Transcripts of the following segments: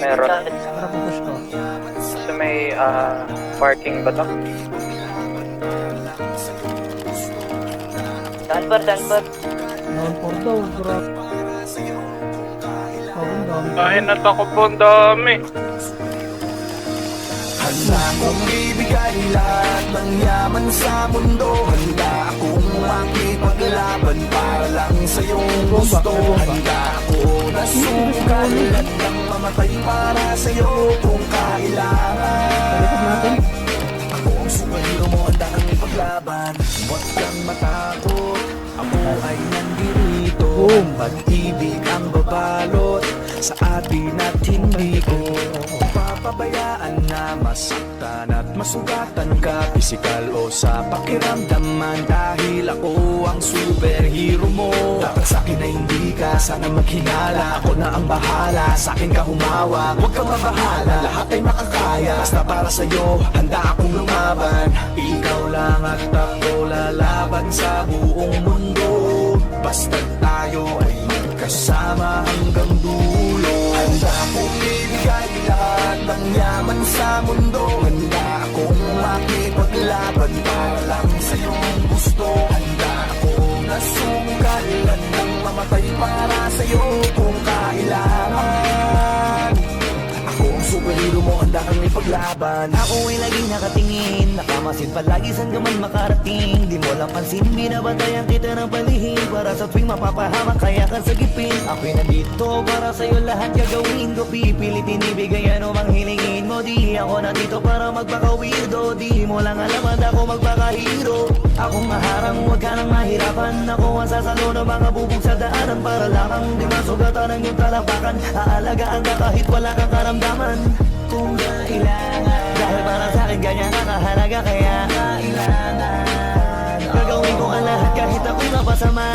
Meron. Para pupush ko. So may parking ba to? Danbar. Down for daw, grab. Parang dami. Ay, natakot po ang dami. Handa kong ibigay lahat ng yaman sa mundo. Handa akong makipaglaban para lang sa iyong gusto. Handa ako na sugal at nang mamatay para sa iyo kung kailangan. Talikod natin. Ako ang superhero mo, handa kang ipaglaban. Huwag kang matakot, ako ay nandirito. Ang pag-ibig ang babalot sa atin at hindi ko papabayaan na masaktan at masugatan ka, pisikal o sa pakiramdaman. Dahil ako ang superhero mo, dapat sa'kin ay hindi ka sana maghinala. Ako na ang bahala, sa'kin ka humawak, huwag kang mabahala, lahat ay makakaya. Basta para sa'yo, handa akong lumaban. Ikaw lang at ako lalaban sa buong mundo. Basta tayo ay magkasama hanggang dulo. Handa akong ibigay lahat ng yaman sa mundo. Handa akong makipaglaban para lang sa iyong gusto. Handa akong nasunggal at nang mamatay para sa iyo kung kailangan. Ako ang superhero mo, handa kang ipaglaban. Ako ay laging nakatingin, nakamasid palagi saan ka man makarating. Di mo lang pansin, binabantayan kita ng palihim. Para sa tuwing mapapahamak, kaya kang sagipin. Ako'y nandito para sa'yo lahat gagawin ko. Pipilitin ibigay ano mang hilingin mo. Di ako nandito para magpaka-weirdo. Di mo lang alam at ako magpaka-hero. Akong maharang, huwag ka nang mahirapan. Ako ang sasalo ng mga bubog sa daanan. Para lamang di masugatan ang iyong talapakan. Aalagaan ka kahit wala kang karamdaman. Kung kailangan, dahil para sa'kin ganyan ka kahalaga. Kaya kailangan, gagawin ko ang lahat kahit ako'y mapasama.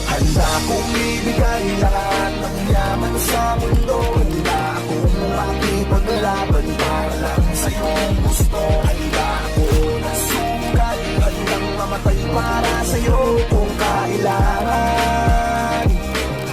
Handa akong ibigay lahat ng yaman sa mundo. Handa akong makipaglaban para lang sa iyong gusto. Handa ako na sugal, handang mamatay para sa iyo kung kailangan.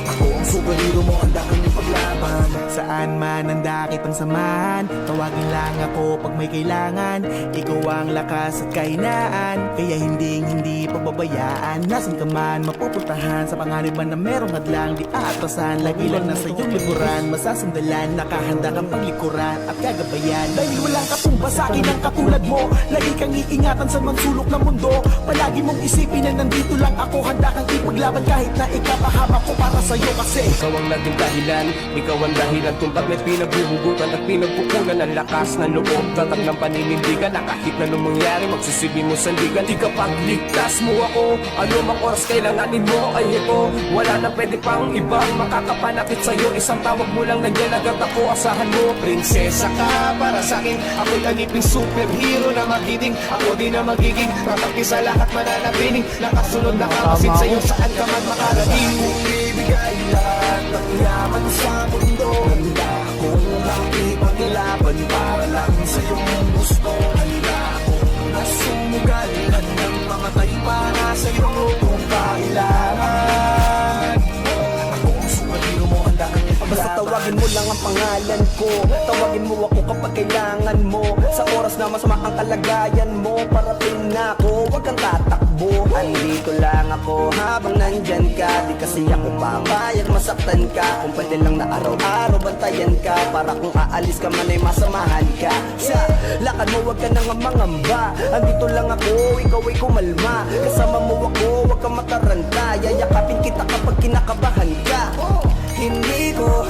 Ako ang superhero mo, handa kang ipaglaban. Saan man ang dakit ang samahan, tawagin lang ako pag may kailangan. Ikaw ang lakas at kahinaan, kaya hindi pababayaan. Nasaan ka man mapupuntahan, sa panganiban na merong hadlang di aatasan. Lagi lang nasa iyong likuran, masasandalan, nakahanda kang paglikuran at gagabayan. Dahil walang katumba sa akin ang katulad mo, lagi kang iingatan sa mansulok ng mundo. Palagi mong isipin na nandito lang ako, handa kang ipaglaban kahit na ikapahama ko para sa'yo. Kasi ikaw ang naging dahilan, ikaw ang dahilan kung ba't may pinaghuhugutan at pinagpupunan ang lakas ng loob. Tatag ng paninindigan na kahit na nung mangyari magsisilbi mo sandigan. Di kapag ligtas mo ako, ano mang oras kailanganin mo ay ito. Wala na pwede pang ibang makakapanakit sa'yo. Isang tawag mo lang nandiyan agad ako, asahan mo. Prinsesa ka para sa'kin, ako'y aliping superhero na magiging. Ako din na magiging tataki sa lahat mananatiling. Nakasunod na kamasid sa'yo saan ka man makarating. ibigay lahat ng yaman sa mundo. Handa akong makipaglaban para lang sa iyong gusto. Handa akong nasumugal, handang mamatay para sa iyo kung kailangan. Ako ang superhero mo, handa kang ipaglaban. Basta tawagin mo lang ang pangalan ko, tawagin mo ako kapag kailangan mo. Sa oras na masama ang kalagayan mo, parating na ako, huwag kang tatakbo. Andito lang ako habang nandyan ka, di kasi ako papayag masaktan ka. Kung pwede lang na araw-araw bantayan ka, para kung aalis ka man ay masamahan ka. Sa lakad mo huwag ka nang mangamba, andito lang ako, ikaw ay kumalma. Kasama mo ako, huwag kang mataranta, yayakapin kita kapag kinakabahan ka. Hindi ko